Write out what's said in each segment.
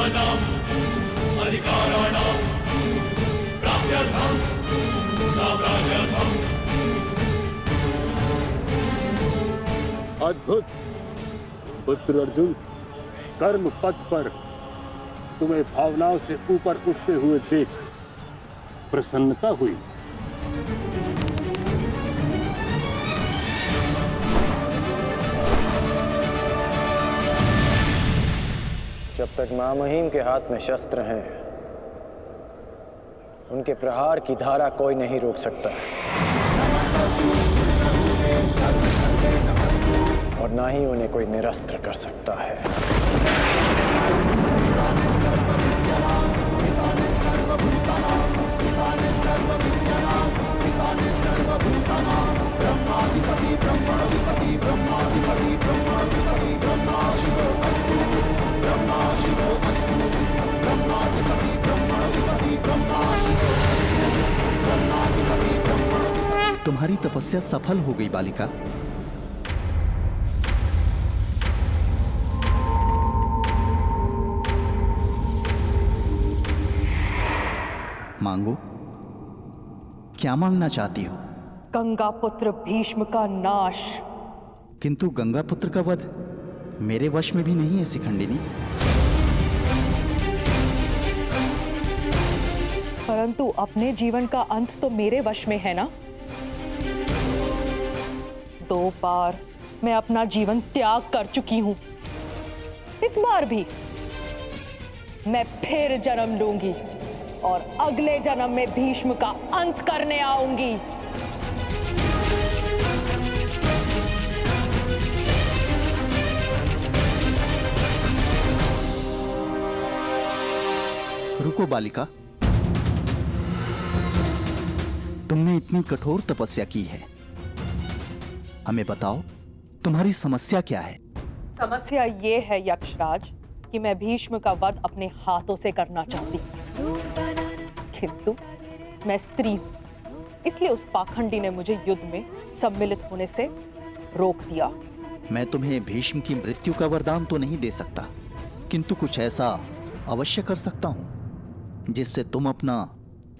धर्मनाम् अधिकाराणाम् प्राप्त्यर्थम् साम्राज्यर्थम्। अद्भुत पुत्र अर्जुन, कर्म पथ पर तुम्हें भावनाओं से ऊपर उठते हुए देख प्रसन्नता हुई। जब तक महामहिम के हाथ में शस्त्र हैं, उनके प्रहार की धारा कोई नहीं रोक सकता और ना ही उन्हें कोई निरस्त्र कर सकता है। तुम्हारी तपस्या सफल हो गई बालिका। मांगो, क्या मांगना चाहती हो? गंगा पुत्र भीष्म का नाश। किंतु गंगा पुत्र का वध मेरे वश में भी नहीं है शिखंडिनी। परंतु अपने जीवन का अंत तो मेरे वश में है ना। 2 बार मैं अपना जीवन त्याग कर चुकी हूं। इस बार भी मैं फिर जन्म लूंगी और अगले जन्म में भीष्म का अंत करने आऊंगी। रुको बालिका, तुमने इतनी कठोर तपस्या की है, हमें बताओ तुम्हारी समस्या क्या है? समस्या ये है यक्षराज कि मैं भीष्म का वध अपने हाथों से करना चाहती हूँ, किंतु मैं स्त्री हूं, इसलिए उस पाखंडी ने मुझे युद्ध में सम्मिलित होने से रोक दिया। मैं तुम्हें भीष्म की मृत्यु का वरदान तो नहीं दे सकता, किंतु कुछ ऐसा अवश्य कर सकता हूं जिससे तुम अपना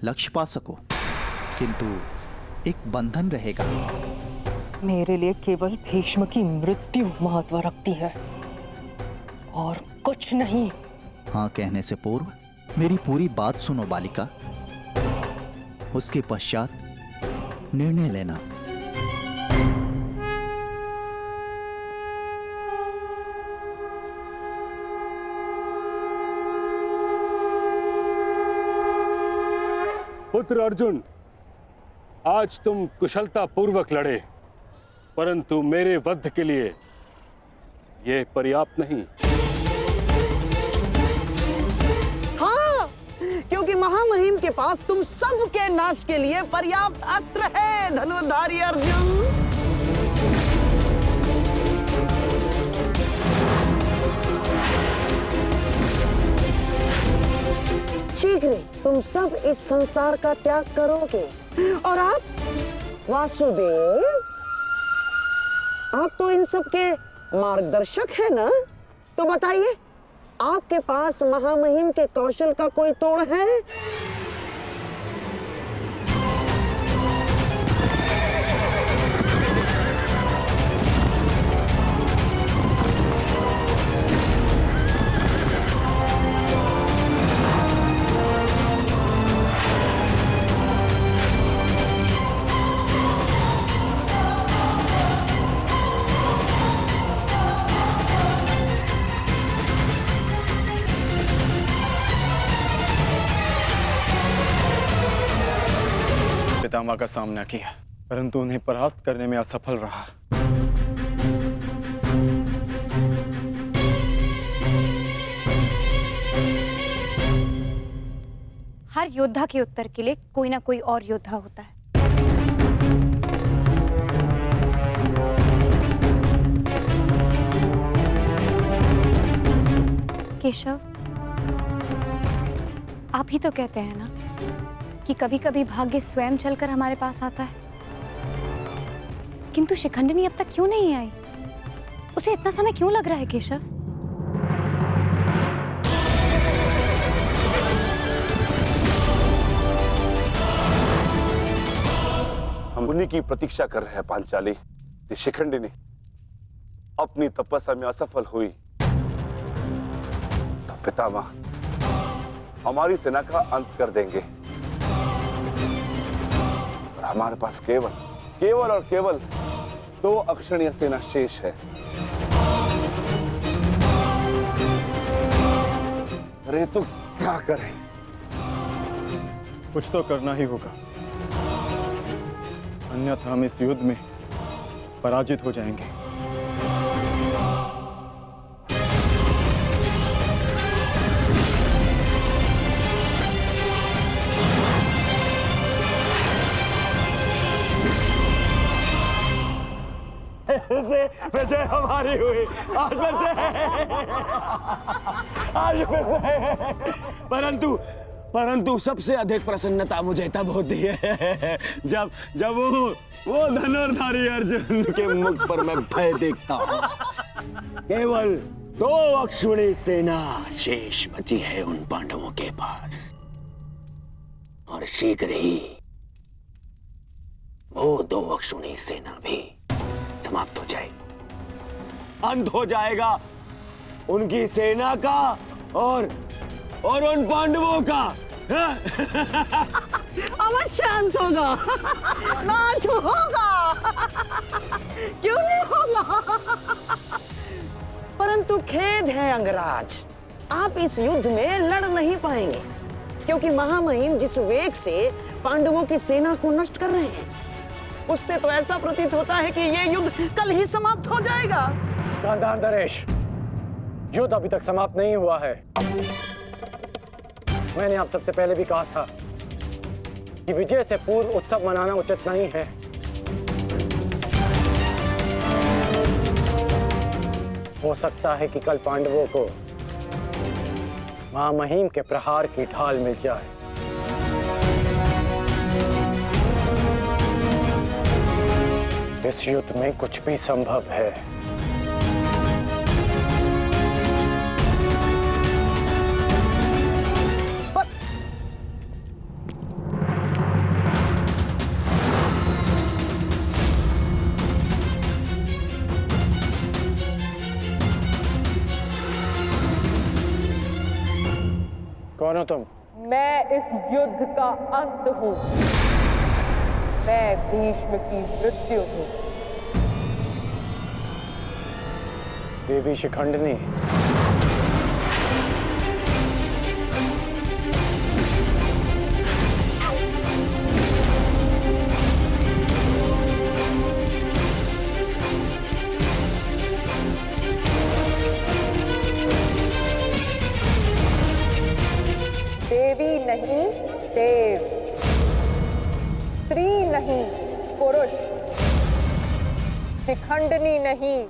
लक्ष्य पा सको, किंतु एक बंधन रहेगा। मेरे लिए केवल भीष्म की मृत्यु महत्व रखती है और कुछ नहीं। हाँ कहने से पूर्व मेरी पूरी बात सुनो बालिका, उसके पश्चात निर्णय लेना। पुत्र अर्जुन, आज तुम कुशलता पूर्वक लड़े, परंतु मेरे वध के लिए यह पर्याप्त नहीं। हाँ, क्योंकि महामहिम के पास तुम सबके नाश के लिए पर्याप्त अस्त्र है धनुर्धारी अर्जुन। शीघ्र तुम सब इस संसार का त्याग करोगे और आप वासुदेव, आप तो इन सब के मार्गदर्शक है ना, तो बताइए आपके पास महामहिम के कौशल का कोई तोड़ है? पितामह का सामना किया, परंतु उन्हें परास्त करने में असफल रहा। हर योद्धा के उत्तर के लिए कोई ना कोई और योद्धा होता है। केशव, आप ही तो कहते हैं ना कि कभी कभी भाग्य स्वयं चलकर हमारे पास आता है, किंतु शिखंडिनी अब तक क्यों नहीं आई? उसे इतना समय क्यों लग रहा है केशव? उन्हीं की प्रतीक्षा कर रहे हैं पांचाली। ये शिखंडिनी अपनी तपस्या में असफल हुई तो पितामह हमारी सेना का अंत कर देंगे और हमारे पास केवल और केवल 2 अक्षणीय सेना शेष है। अरे तो क्या करें? कुछ तो करना ही होगा, अन्यथा हम इस युद्ध में पराजित हो जाएंगे। से विजय हमारी हुई, आज फिर से परंतु सबसे अधिक प्रसन्नता मुझे तब होती है जब वो धनुर्धारी अर्जुन के मुख पर मैं भय देखता हूँ। केवल 2 अक्षुणी सेना शेष बची है उन पांडवों के पास और शीघ्र ही वो 2 अक्षुणी सेना भी समाप्त हो जाएगी, अंत हो जाएगा उनकी सेना का और उन पांडवों का। अवश्य अंत होगा, नाश होगा, क्यों नहीं होगा? परंतु खेद है अंगराज, आप इस युद्ध में लड़ नहीं पाएंगे क्योंकि महामहिम जिस वेग से पांडवों की सेना को नष्ट कर रहे हैं उससे तो ऐसा प्रतीत होता है कि ये युद्ध कल ही समाप्त हो जाएगा। गांधार, युद्ध अभी तक समाप्त नहीं हुआ है। मैंने आप सबसे पहले भी कहा था कि विजय से पूर्व उत्सव मनाना उचित नहीं है। हो सकता है कि कल पांडवों को महामहिम के प्रहार की ढाल मिल जाए। इस युद्ध में कुछ भी संभव है। कौन हो तुम? मैं इस युद्ध का अंत हूं। मैं भीष्म की मृत्यु हूं। देवी शिखंडिनी, देवी नहीं देव, स्त्री नहीं पुरुष, शिखंडिनी नहीं।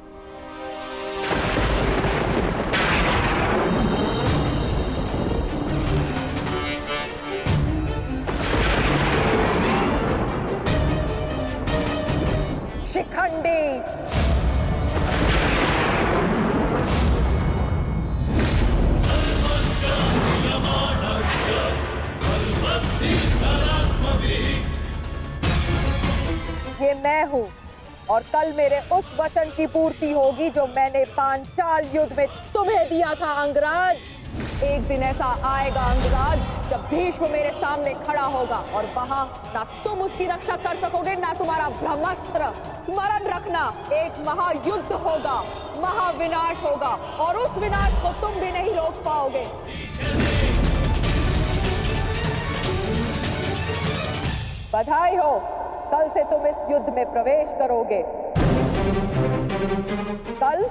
शिखंडी। ये मैं हूं और कल मेरे उस वचन की पूर्ति होगी जो मैंने पांचाल युद्ध में तुम्हें दिया था अंगराज। एक दिन ऐसा आएगा अंगराज जब भीष्म मेरे सामने खड़ा होगा और वहां ना तुम उसकी रक्षा कर सकोगे ना तुम्हारा ब्रह्मास्त्र। स्मरण रखना, एक महायुद्ध होगा, महाविनाश होगा और उस विनाश को तुम भी नहीं रोक पाओगे। बधाई हो, कल से तुम इस युद्ध में प्रवेश करोगे। कल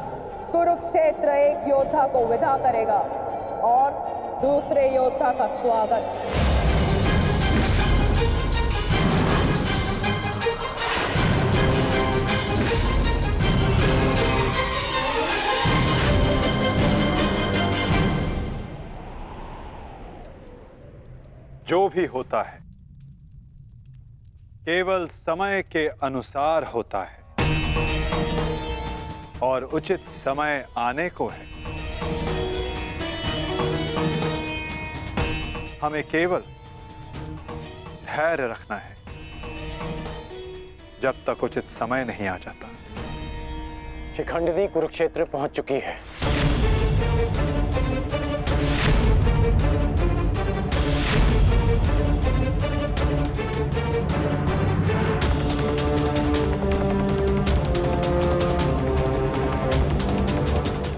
कुरुक्षेत्र एक योद्धा को विदा करेगा और दूसरे योद्धा का स्वागत। जो भी होता है केवल समय के अनुसार होता है और उचित समय आने को है। हमें केवल धैर्य रखना है, जब तक उचित समय नहीं आ जाता। शिखंडिनी कुरुक्षेत्र पहुंच चुकी है।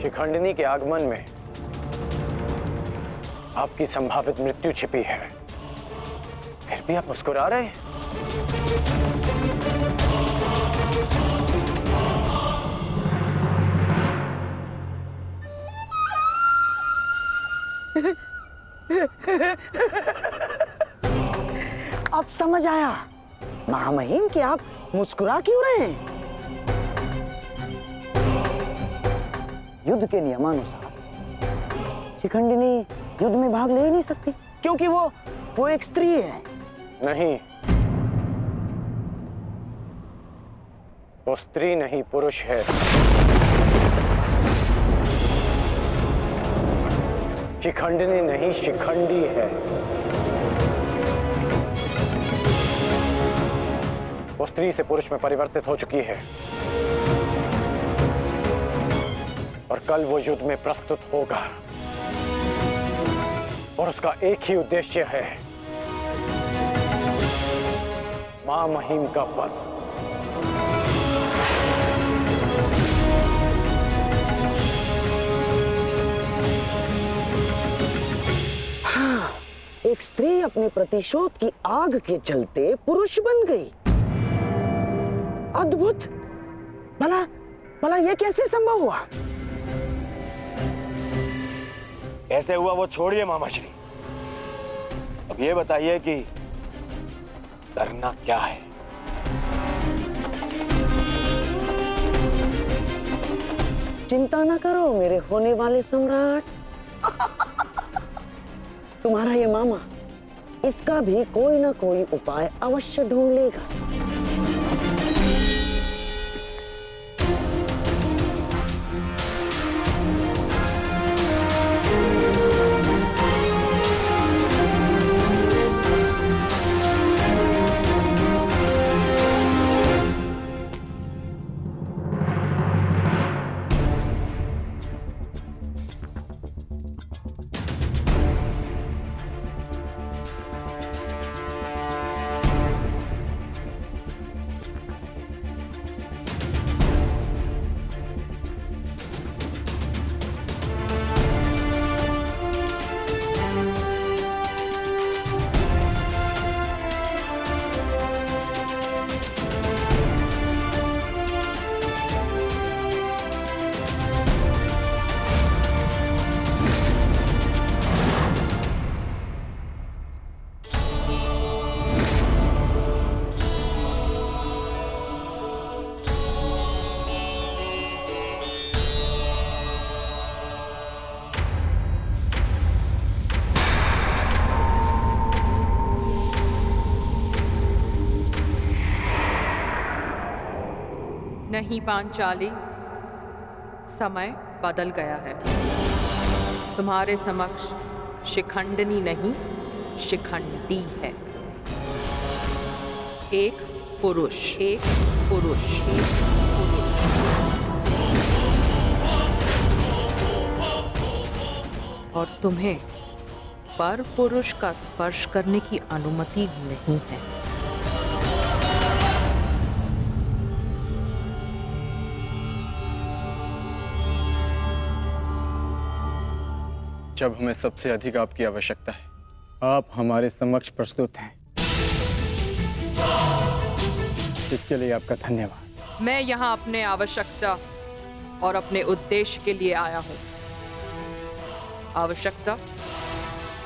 शिखंडिनी के आगमन में आपकी संभावित मृत्यु छिपी है, फिर भी आप मुस्कुरा रहे हैं। अब समझ आया महामहिम कि आप मुस्कुरा क्यों रहे हैं। युद्ध के नियमानुसार शिखंडिनी युद्ध में भाग ले ही नहीं सकती, क्योंकि वो एक स्त्री है। नहीं, वो स्त्री नहीं पुरुष है। शिखंडिनी नहीं शिखंडी है। वो स्त्री से पुरुष में परिवर्तित हो चुकी है और कल वो युद्ध में प्रस्तुत होगा और उसका एक ही उद्देश्य है, मां महिम का वध। हाँ, एक स्त्री अपने प्रतिशोध की आग के चलते पुरुष बन गई। अद्भुत। भला यह कैसे संभव हुआ? कैसे हुआ वो छोड़िए मामाश्री, अब ये बताइए कि करना क्या है। चिंता ना करो मेरे होने वाले सम्राट। तुम्हारा ये मामा इसका भी कोई ना कोई उपाय अवश्य ढूंढ लेगा। नहीं पांचाली, समय बदल गया है। तुम्हारे समक्ष शिखंडिनी नहीं शिखंडी है। एक पुरुष, एक पुरुष, एक पुरुष। और तुम्हें पर पुरुष का स्पर्श करने की अनुमति नहीं है। जब हमें सबसे अधिक आपकी आवश्यकता है, आप हमारे समक्ष प्रस्तुत हैं। इसके लिए आपका धन्यवाद। मैं यहाँ अपने आवश्यकता और अपने उद्देश्य के लिए आया हूँ। आवश्यकता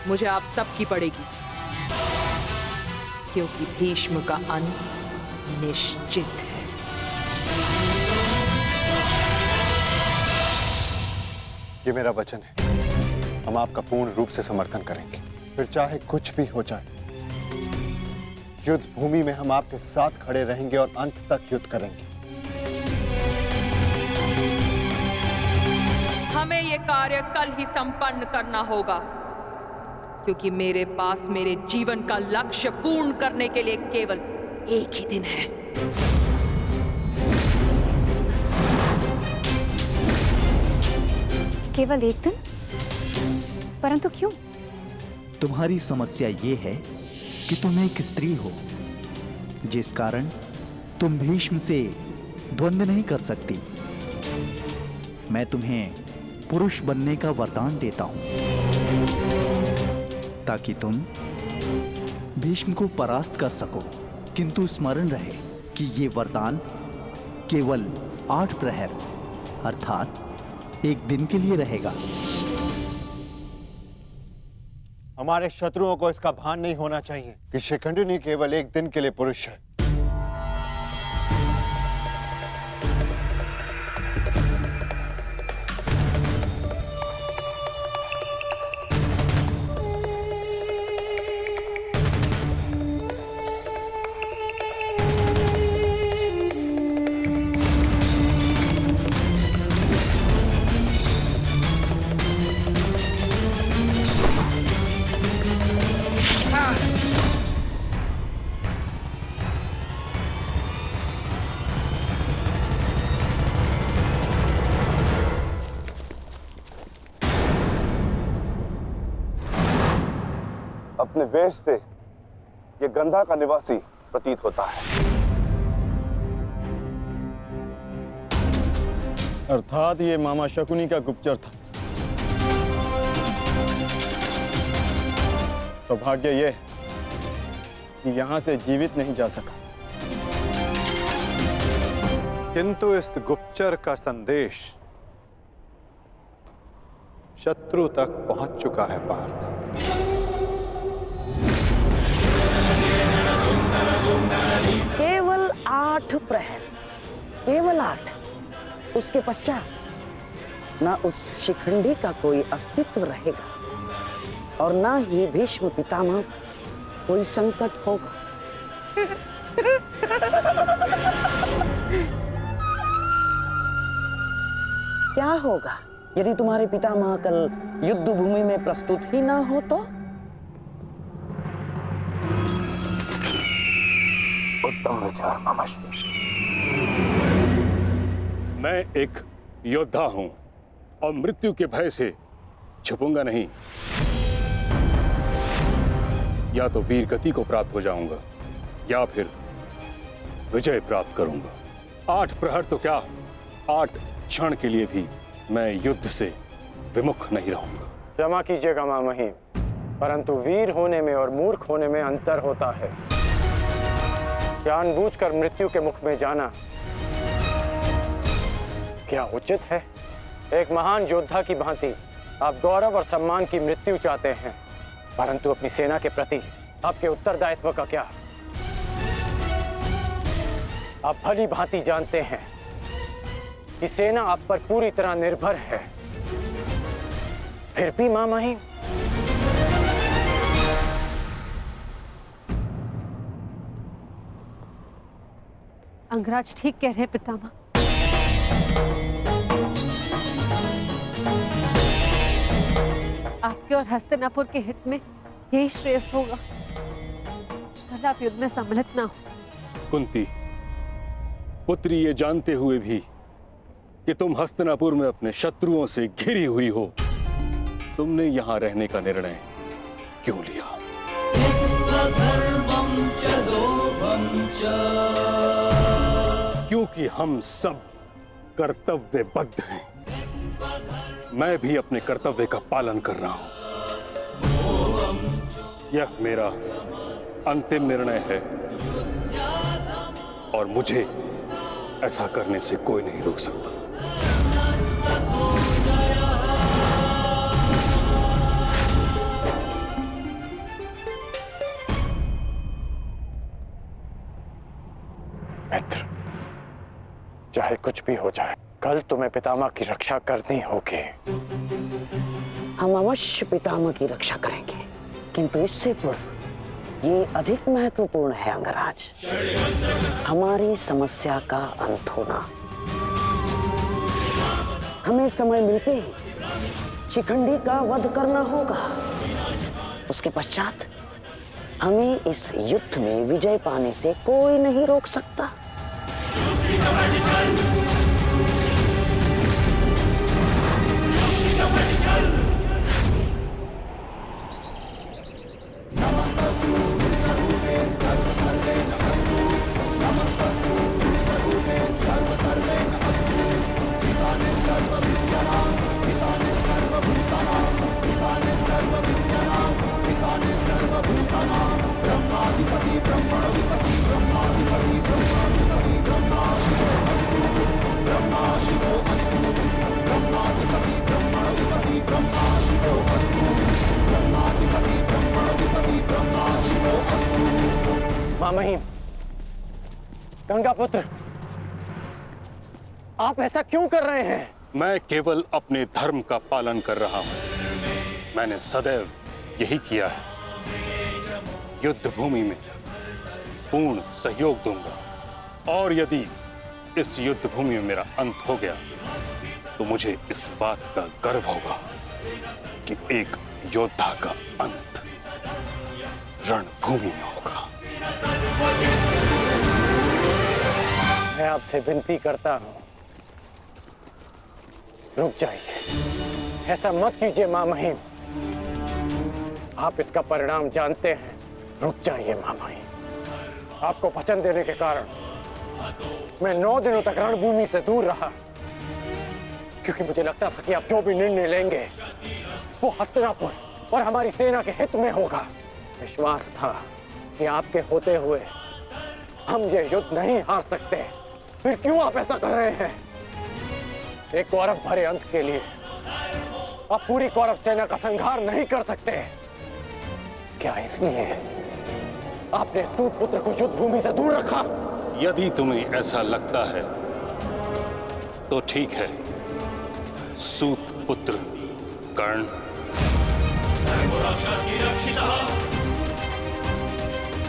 मुझे आप सबकी पड़ेगी, क्योंकि भीष्म का अंत निश्चित है। ये मेरा वचन है, हम आपका पूर्ण रूप से समर्थन करेंगे, फिर चाहे कुछ भी हो जाए। युद्ध भूमि में हम आपके साथ खड़े रहेंगे और अंत तक युद्ध करेंगे। हमें यह कार्य कल ही संपन्न करना होगा, क्योंकि मेरे पास मेरे जीवन का लक्ष्य पूर्ण करने के लिए केवल एक ही दिन है। केवल एक दिन? परंतु क्यों? तुम्हारी समस्या ये है कि तुम एक स्त्री हो, जिस कारण तुम भीष्म से द्वंद्व नहीं कर सकती। मैं तुम्हें पुरुष बनने का वरदान देता हूं, ताकि तुम भीष्म को परास्त कर सको। किंतु स्मरण रहे कि ये वरदान केवल 8 प्रहर अर्थात एक दिन के लिए रहेगा। हमारे शत्रुओं को इसका भान नहीं होना चाहिए कि शिखंडिनी केवल एक दिन के लिए पुरुष है। अपने वेश से ये गंधा का निवासी प्रतीत होता है। अर्थात ये मामा शकुनी का गुप्तचर था। सौभाग्य ये कि यहां से जीवित नहीं जा सका। किंतु इस गुप्तचर का संदेश शत्रु तक पहुंच चुका है पार्थ। केवल 8 प्रहर, केवल 8। उसके पश्चात ना उस शिखंडी का कोई अस्तित्व रहेगा और ना ही भीष्म पितामह कोई संकट होगा। क्या होगा यदि तुम्हारे पितामह कल युद्ध भूमि में प्रस्तुत ही ना हो तो? उत्तम विचार मामाश्री। मैं एक योद्धा हूं और मृत्यु के भय से छुपूंगा नहीं। या तो वीर गति को प्राप्त हो जाऊंगा या फिर विजय प्राप्त करूंगा। 8 प्रहर तो क्या, 8 क्षण के लिए भी मैं युद्ध से विमुख नहीं रहूंगा। क्षमा कीजिएगा मामही, परंतु वीर होने में और मूर्ख होने में अंतर होता है। जानबूझकर मृत्यु के मुख में जाना क्या उचित है? एक महान योद्धा की भांति आप गौरव और सम्मान की मृत्यु चाहते हैं, परंतु अपनी सेना के प्रति आपके उत्तरदायित्व का क्या? आप भली भांति जानते हैं कि सेना आप पर पूरी तरह निर्भर है। फिर भी मामही अंगराज ठीक कह रहे हैं पितामह। आपके और हस्तिनापुर के हित में यही श्रेष्ठ होगा। कल आप युद्ध में सम्मिलित ना हो। कुंती पुत्री, ये जानते हुए भी कि तुम हस्तिनापुर में अपने शत्रुओं से घिरी हुई हो, तुमने यहां रहने का निर्णय क्यों लिया? क्योंकि हम सब कर्तव्यबद्ध हैं। मैं भी अपने कर्तव्य का पालन कर रहा हूं। यह मेरा अंतिम निर्णय है और मुझे ऐसा करने से कोई नहीं रोक सकता। मित्र, चाहे कुछ भी हो जाए, कल तुम्हें पितामह की रक्षा करनी होगी। हम अवश्य पितामह की रक्षा करेंगे, किंतु इससे पूर्व ये अधिक महत्वपूर्ण है अंगराज, हमारी समस्या का अंत होना। हमें समय मिलते ही शिखंडी का वध करना होगा। उसके पश्चात हमें इस युद्ध में विजय पाने से कोई नहीं रोक सकता। मामहिम, गंगा पुत्र, आप ऐसा क्यों कर रहे हैं? मैं केवल अपने धर्म का पालन कर रहा हूं। मैंने सदैव यही किया है। युद्ध भूमि में पूर्ण सहयोग दूंगा और यदि इस युद्ध भूमि में मेरा अंत हो गया तो मुझे इस बात का गर्व होगा कि एक योद्धा का अंत रणभूमि में होगा। मैं आपसे विनती करता हूं, रुक जाइए। ऐसा मत कीजिए मामहिम, आप इसका परिणाम जानते हैं। रुक जाइए मामहिम। आपको वचन देने के कारण मैं 9 दिनों तक रणभूमि से दूर रहा, क्योंकि मुझे लगता था कि आप जो भी निर्णय लेंगे वो हस्तिनापुर और हमारी सेना के हित में होगा। विश्वास था कि आपके होते हुए हम ये युद्ध नहीं हार सकते। फिर क्यों आप ऐसा कर रहे हैं? एक कौरव भरे अंत के लिए आप पूरी कौरव सेना का संहार नहीं कर सकते। क्या इसलिए आपने सूत पुत्र को युद्ध भूमि से दूर रखा? यदि तुम्हें ऐसा लगता है तो ठीक है। सूत पुत्र कर्ण, धर्मो रक्षति रक्षितः,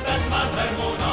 तस्मात् धर्मो न